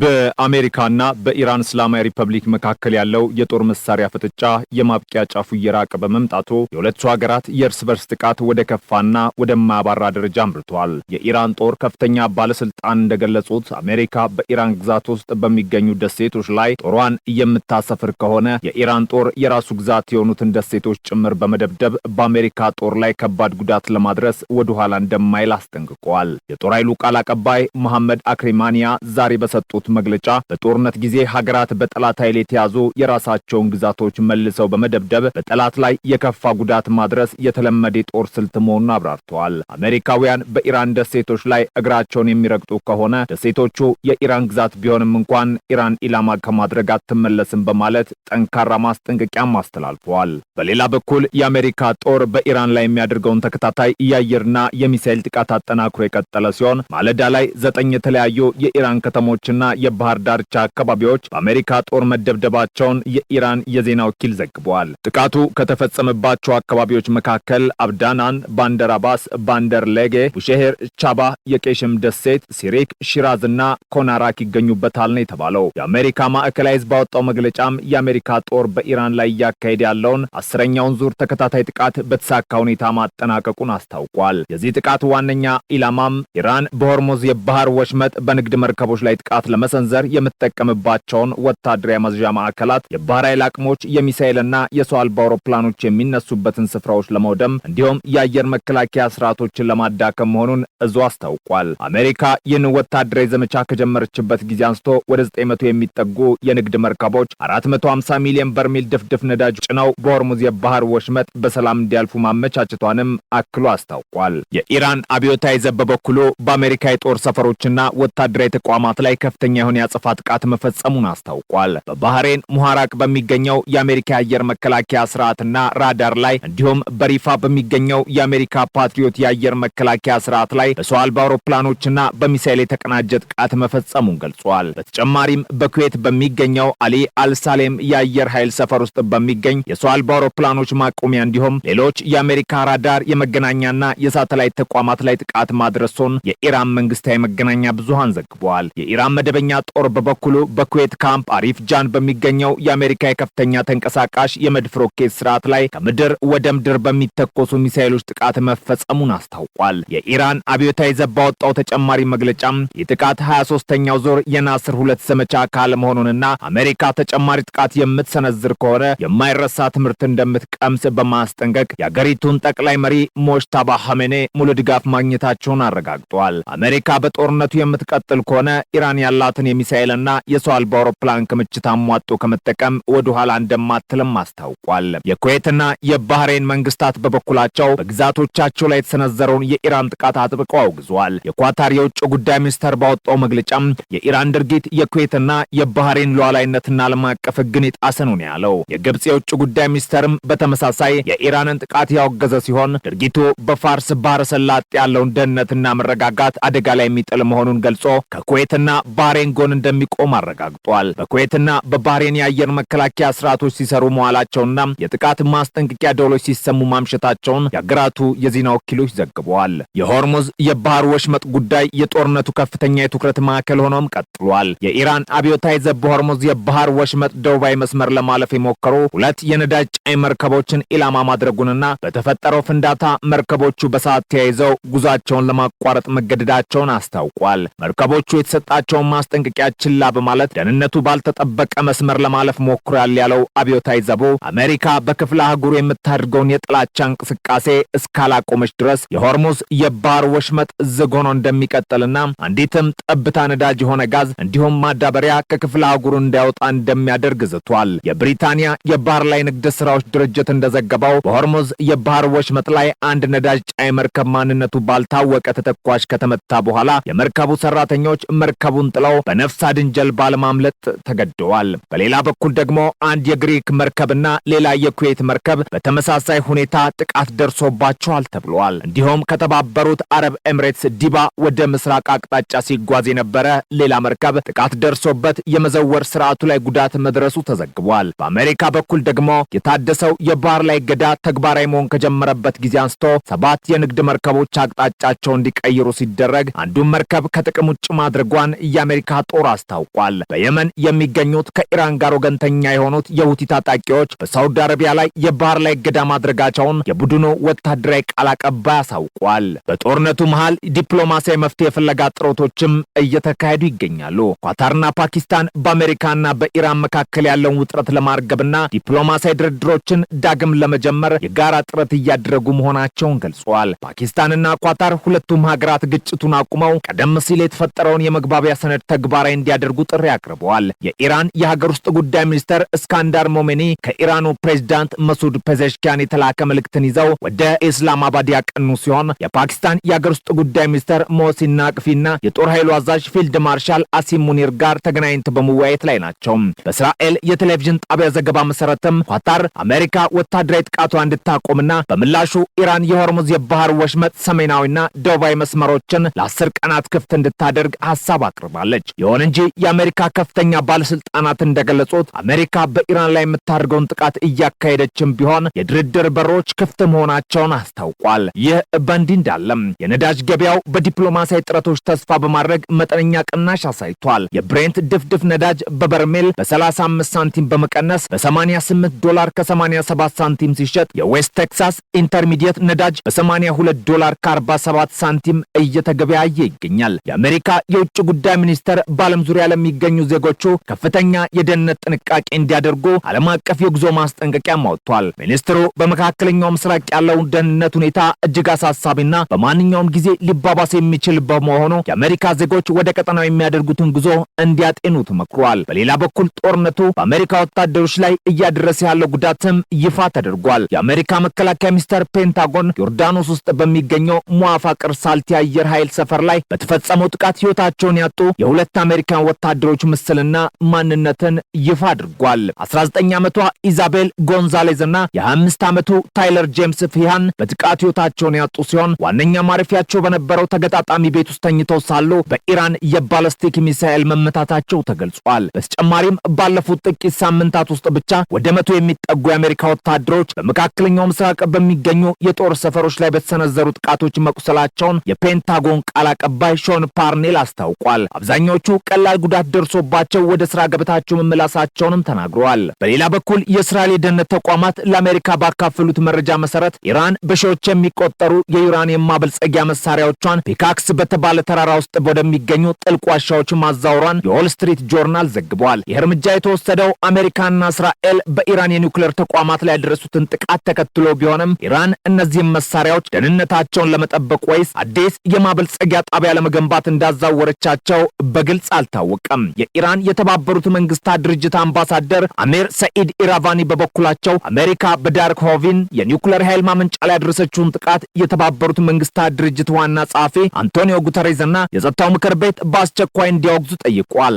በአሜሪካና በኢራን እስላማዊ ሪፐብሊክ መካከል ያለው የጦር መሳሪያ ፍጥጫ የማብቂያ ጫፉ እየራቀ በመምጣቱ የሁለቱ ሀገራት የእርስ በርስ ጥቃት ወደ ከፋና ወደማያባራ ደረጃ አምርቷል። የኢራን ጦር ከፍተኛ ባለስልጣን እንደገለጹት አሜሪካ በኢራን ግዛት ውስጥ በሚገኙ ደሴቶች ላይ ጦሯን የምታሰፍር ከሆነ የኢራን ጦር የራሱ ግዛት የሆኑትን ደሴቶች ጭምር በመደብደብ በአሜሪካ ጦር ላይ ከባድ ጉዳት ለማድረስ ወደ ኋላ እንደማይል አስጠንቅቀዋል። የጦር ኃይሉ ቃል አቀባይ መሐመድ አክሪማኒያ ዛሬ በሰጡት መግለጫ በጦርነት ጊዜ ሀገራት በጠላት ኃይል የተያዙ የራሳቸውን ግዛቶች መልሰው በመደብደብ በጠላት ላይ የከፋ ጉዳት ማድረስ የተለመደ የጦር ስልት መሆኑን አብራርተዋል። አሜሪካውያን በኢራን ደሴቶች ላይ እግራቸውን የሚረግጡ ከሆነ ደሴቶቹ የኢራን ግዛት ቢሆንም እንኳን ኢራን ኢላማ ከማድረግ አትመለስም በማለት ጠንካራ ማስጠንቀቂያም አስተላልፈዋል። በሌላ በኩል የአሜሪካ ጦር በኢራን ላይ የሚያደርገውን ተከታታይ የአየርና የሚሳኤል ጥቃት አጠናክሮ የቀጠለ ሲሆን ማለዳ ላይ 9 የተለያዩ የኢራን ከተሞችና የባህር ዳርቻ አካባቢዎች በአሜሪካ ጦር መደብደባቸውን የኢራን የዜና ወኪል ዘግቧል። ጥቃቱ ከተፈጸመባቸው አካባቢዎች መካከል አብዳናን፣ ባንደር አባስ፣ ባንደር ሌጌ፣ ቡሼሄር፣ ቻባ፣ የቄሽም ደሴት፣ ሲሪክ፣ ሺራዝና ኮናራክ ይገኙበታል ነው የተባለው። የአሜሪካ ማዕከላዊ ሕዝብ ባወጣው መግለጫም የአሜሪካ ጦር በኢራን ላይ እያካሄደ ያለውን 10ኛውን ዙር ተከታታይ ጥቃት በተሳካ ሁኔታ ማጠናቀቁን አስታውቋል። የዚህ ጥቃት ዋነኛ ኢላማም ኢራን በሆርሙዝ የባህር ወሽመጥ በንግድ መርከቦች ላይ ጥቃት ለመሰንዘር የምትጠቀምባቸውን ወታደራዊ ማዘዣ ማዕከላት፣ የባህር ኃይል አቅሞች፣ የሚሳኤልና የሰው አልባ አውሮፕላኖች የሚነሱበትን ስፍራዎች ለመውደም እንዲሁም የአየር መከላከያ ስርዓቶችን ለማዳከም መሆኑን እዙ አስታውቋል። አሜሪካ ይህን ወታደራዊ ዘመቻ ከጀመረችበት ጊዜ አንስቶ ወደ 900 የሚጠጉ የንግድ መርከቦች 450 ሚሊዮን በርሜል ድፍድፍ ነዳጅ ጭነው በሆርሙዝ የባህር ወሽመጥ በሰላም እንዲያልፉ ማመቻቸቷንም አክሎ አስታውቋል። የኢራን አብዮታዊ ዘብ በበኩሉ በአሜሪካ የጦር ሰፈሮችና ወታደራዊ ተቋማት ላይ ከፍተኛ የሆነ የአጸፋ ጥቃት መፈጸሙን አስታውቋል። በባህሬን ሙሃራቅ በሚገኘው የአሜሪካ የአየር መከላከያ ስርዓትና ራዳር ላይ እንዲሁም በሪፋ በሚገኘው የአሜሪካ ፓትሪዮት የአየር መከላከያ ስርዓት ላይ በሰው አልባ አውሮፕላኖችና በሚሳኤል የተቀናጀ ጥቃት መፈጸሙን ገልጿል። በተጨማሪም በኩዌት በሚገኘው አሊ አልሳሌም የአየር ኃይል ሰፈር ውስጥ በሚገኝ የሰው አልባ አውሮፕላኖች ማቆሚያ እንዲሁም ሌሎች የአሜሪካ ራዳር የመገናኛና የሳተላይት ተቋማት ላይ ጥቃት ማድረሱን የኢራን መንግስታዊ መገናኛ ብዙሃን ዘግበዋል። የኢራን መደበኛ ጦር በበኩሉ በኩዌት ካምፕ አሪፍ ጃን በሚገኘው የአሜሪካ የከፍተኛ ተንቀሳቃሽ የመድፍ ሮኬት ስርዓት ላይ ከምድር ወደ ምድር በሚተኮሱ ሚሳኤሎች ጥቃት መፈጸሙን አስታውቋል። የኢራን አብዮታዊ ዘብ ባወጣው ተጨማሪ መግለጫም የጥቃት 23ኛው ዙር የናስር 2 ዘመቻ አካል መሆኑንና አሜሪካ ተጨማሪ ጥቃት የምትሰነዝር ከሆነ የማይረሳ ትምህርት እንደምትቀምስ በማስጠንቀቅ የአገሪቱን ጠቅላይ መሪ ሞጅታባ ሐሜኔ ሙሉ ድጋፍ ማግኘታቸውን አረጋግጧል። አሜሪካ በጦርነቱ የምትቀጥል ከሆነ ኢራን ያላትን የሚሳኤልና የሰው አልባ አውሮፕላን ክምችት አሟጦ ከመጠቀም ወደ ኋላ እንደማትልም አስታውቋል። የኩዌትና የባህሬን መንግስታት በበኩላቸው በግዛቶቻቸው ላይ የተሰነዘረውን የኢራን ጥቃት አጥብቀው አውግዘዋል። የኳታር የውጭ ጉዳይ ሚኒስተር ባወጣው መግለጫም የኢራን ድርጊት የኩዌትና የባህሬን ሉዓላዊነትና ዓለም አቀፍ ሕግን የጣሰ ነው ያለው። የግብጽ የውጭ ጉዳይ ሚኒስተርም በተመሳሳይ የኢራንን ጥቃት ያወገዘ ሲሆን ድርጊቱ በፋርስ ባህረ ሰላጤ ያለውን ደህንነትና መረጋጋት አደጋ ላይ የሚጥል መሆኑን ገልጾ ከኩዌትና ባህሬን ጎን እንደሚቆም አረጋግጧል። በኩዌትና በባህሬን የአየር መከላከያ ስርዓቶች ሲሰሩ መዋላቸውና የጥቃት ማስጠንቀቂያ ደወሎች ሲሰሙ ማምሸታቸውን የአገራቱ የዜና ወኪሎች ዘግበዋል። የሆርሙዝ የባህር ወሽመጥ ጉዳይ የጦርነቱ ከፍተኛ የትኩረት ማዕከል ሆኖም ቀጥሏል። የኢራን አብዮታዊ ዘብ በሆርሙዝ የባህር ወሽመጥ ደቡባዊ መስመር ለማለፍ የሞከሩ 2 የነዳጅ ጫኝ መርከቦችን ኢላማ ማድረጉንና በተፈጠረው ፍንዳታ መርከቦቹ በሰዓት ተያይዘው ጉዟቸውን ለማቋረጥ መገደዳቸውን አስታውቋል። መርከቦቹ የተሰጣቸውን ማስጠንቀቂያ ችላ በማለት ደህንነቱ ባልተጠበቀ መስመር ለማለፍ ሞክሯል ያለው አብዮታዊ ዘቡ አሜሪካ በክፍለ አህጉሩ የምታደርገውን የጥላቻ እንቅስቃሴ እስካላቆመች ድረስ የሆርሙዝ የባህር ወሽመጥ ዝግ ሆኖ እንደሚቀጥልና አንዲትም ጠብታ ነዳጅ የሆነ ጋዝ እንዲሁም ማዳበሪያ ከክፍለ አህጉሩ እንዳይወጣ እንደሚያደርግ ዝቷል። የብሪታንያ የባህር ላይ ንግድ ስራዎች ድርጅት እንደዘገበው በሆርሙዝ የባህር ወሽመጥ ላይ አንድ ነዳጅ ጫኝ መርከብ ማንነቱ ባልታወቀ ተተኳሽ ከተመታ በኋላ የመርከቡ ሰራተኞች መርከቡን ጥለው በነፍስ አድን ጀልባ ለማምለጥ ተገደዋል። በሌላ በኩል ደግሞ አንድ የግሪክ መርከብና ሌላ የኩዌት መርከብ በተመሳሳይ ሁኔታ ጥቃት ደርሶባቸዋል ተብሏል። እንዲሁም ከተባበሩት አረብ ኤምሬትስ ዲባ ወደ ምስራቅ አቅጣጫ ሲጓዝ የነበረ ሌላ መርከብ ጥቃት ደርሶበት የመዘወር ስርዓቱ ላይ ጉዳት መድረሱ ተዘግቧል። በአሜሪካ በኩል ደግሞ የታደሰው የባህር ላይ እገዳ ተግባራዊ መሆን ከጀመረበት ጊዜ አንስቶ 7 የንግድ መርከቦች አቅጣጫቸው እንዲቀይሩ ሲደረግ አንዱን መርከብ ከጥቅም ውጭ ማድረጓን የአሜሪካ የአሜሪካ ጦር አስታውቋል። በየመን የሚገኙት ከኢራን ጋር ወገንተኛ የሆኑት የሁቲ ታጣቂዎች በሳውዲ አረቢያ ላይ የባህር ላይ እገዳ ማድረጋቸውን የቡድኑ ወታደራዊ ቃል አቀባይ አሳውቋል። በጦርነቱ መሃል ዲፕሎማሲያዊ መፍትሄ ፍለጋ ጥረቶችም እየተካሄዱ ይገኛሉ። ኳታርና ፓኪስታን በአሜሪካና በኢራን መካከል ያለውን ውጥረት ለማርገብና ዲፕሎማሲያዊ ድርድሮችን ዳግም ለመጀመር የጋራ ጥረት እያደረጉ መሆናቸውን ገልጸዋል። ፓኪስታንና ኳታር ሁለቱም ሀገራት ግጭቱን አቁመው ቀደም ሲል የተፈጠረውን የመግባቢያ ሰነድ ተግባራዊ እንዲያደርጉ ጥሪ አቅርበዋል። የኢራን የሀገር ውስጥ ጉዳይ ሚኒስተር እስካንዳር ሞሜኒ ከኢራኑ ፕሬዝዳንት መሱድ ፔዜሽኪያን የተላከ መልእክትን ይዘው ወደ ኢስላማባድ ያቀኑ ሲሆን የፓኪስታን የሀገር ውስጥ ጉዳይ ሚኒስተር ሞሲን ናቅፊና የጦር ኃይሉ አዛዥ ፊልድ ማርሻል አሲም ሙኒር ጋር ተገናኝተው በመወያየት ላይ ናቸው። በእስራኤል የቴሌቪዥን ጣቢያ ዘገባ መሰረትም ኳታር አሜሪካ ወታደራዊ ጥቃቷ እንድታቆምና በምላሹ ኢራን የሆርሙዝ የባህር ወሽመጥ ሰሜናዊና ደቡባዊ መስመሮችን ለ10 ቀናት ክፍት እንድታደርግ ሐሳብ አቅርባለች። ይሁን እንጂ የአሜሪካ ከፍተኛ ባለስልጣናት እንደገለጹት አሜሪካ በኢራን ላይ የምታደርገውን ጥቃት እያካሄደችም ቢሆን የድርድር በሮች ክፍት መሆናቸውን አስታውቋል። ይህ በእንዲህ እንዳለም የነዳጅ ገበያው በዲፕሎማሲያዊ ጥረቶች ተስፋ በማድረግ መጠነኛ ቅናሽ አሳይቷል። የብሬንት ድፍድፍ ነዳጅ በበርሜል በ35 ሳንቲም በመቀነስ በ88 ዶላር ከ87 ሳንቲም ሲሸጥ የዌስት ቴክሳስ ኢንተርሚዲየት ነዳጅ በ82 ዶላር ከ47 ሳንቲም እየተገበያየ ይገኛል። የአሜሪካ የውጭ ጉዳይ ሚኒስተር በዓለም ዙሪያ ለሚገኙ ዜጎቹ ከፍተኛ የደህንነት ጥንቃቄ እንዲያደርጉ ዓለም አቀፍ የጉዞ ማስጠንቀቂያ አውጥቷል። ሚኒስትሩ በመካከለኛው ምስራቅ ያለው ደህንነት ሁኔታ እጅግ አሳሳቢና በማንኛውም ጊዜ ሊባባስ የሚችል በመሆኑ የአሜሪካ ዜጎች ወደ ቀጠናው የሚያደርጉትን ጉዞ እንዲያጤኑት መክሯል። በሌላ በኩል ጦርነቱ በአሜሪካ ወታደሮች ላይ እያደረሰ ያለው ጉዳትም ይፋ ተደርጓል። የአሜሪካ መከላከያ ሚኒስቴር ፔንታጎን ዮርዳኖስ ውስጥ በሚገኘው ሙአፋቅር ሳልቲ አየር ኃይል ሰፈር ላይ በተፈጸመው ጥቃት ሕይወታቸውን ያጡ የሁለት አሜሪካን ወታደሮች ምስልና ማንነትን ይፋ አድርጓል። 19 ዓመቷ ኢዛቤል ጎንዛሌዝ እና የ25 ዓመቱ ታይለር ጄምስ ፊሃን በጥቃት ሕይወታቸውን ያጡ ሲሆን ዋነኛ ማረፊያቸው በነበረው ተገጣጣሚ ቤት ውስጥ ተኝተው ሳሉ በኢራን የባለስቲክ ሚሳኤል መመታታቸው ተገልጿል። በተጨማሪም ባለፉት ጥቂት ሳምንታት ውስጥ ብቻ ወደ 100 የሚጠጉ የአሜሪካ ወታደሮች በመካከለኛው ምስራቅ በሚገኙ የጦር ሰፈሮች ላይ በተሰነዘሩ ጥቃቶች መቁሰላቸውን የፔንታጎን ቃል አቀባይ ሾን ፓርኔል አስታውቋል። አብዛኛዎቹ ቀላል ጉዳት ደርሶባቸው ወደ ስራ ገበታቸው መመላሳቸውንም ተናግረዋል። በሌላ በኩል የእስራኤል የደህንነት ተቋማት ለአሜሪካ ባካፈሉት መረጃ መሰረት ኢራን በሺዎች የሚቆጠሩ የዩራኒየም ማበልጸጊያ መሳሪያዎቿን ፒካክስ በተባለ ተራራ ውስጥ ወደሚገኙ ጥልቅ ዋሻዎች ማዛወሯን የዎል ስትሪት ጆርናል ዘግቧል። ይህ እርምጃ የተወሰደው አሜሪካና እስራኤል በኢራን የኒውክሌር ተቋማት ላይ ያደረሱትን ጥቃት ተከትሎ ቢሆንም ኢራን እነዚህም መሳሪያዎች ደህንነታቸውን ለመጠበቅ ወይስ አዲስ የማበልጸጊያ ጣቢያ ለመገንባት እንዳዛወረቻቸው በግልጽ አልታወቀም። የኢራን የተባበሩት መንግስታት ድርጅት አምባሳደር አሚር ሰኢድ ኢራቫኒ በበኩላቸው አሜሪካ በዳርክ ሆቪን የኒውክሌር ኃይል ማመንጫ ላይ ያደረሰችውን ጥቃት የተባበሩት መንግስታት ድርጅት ዋና ጸሐፊ አንቶኒዮ ጉተሬዝ እና የጸጥታው ምክር ቤት በአስቸኳይ እንዲያወግዙ ጠይቋል።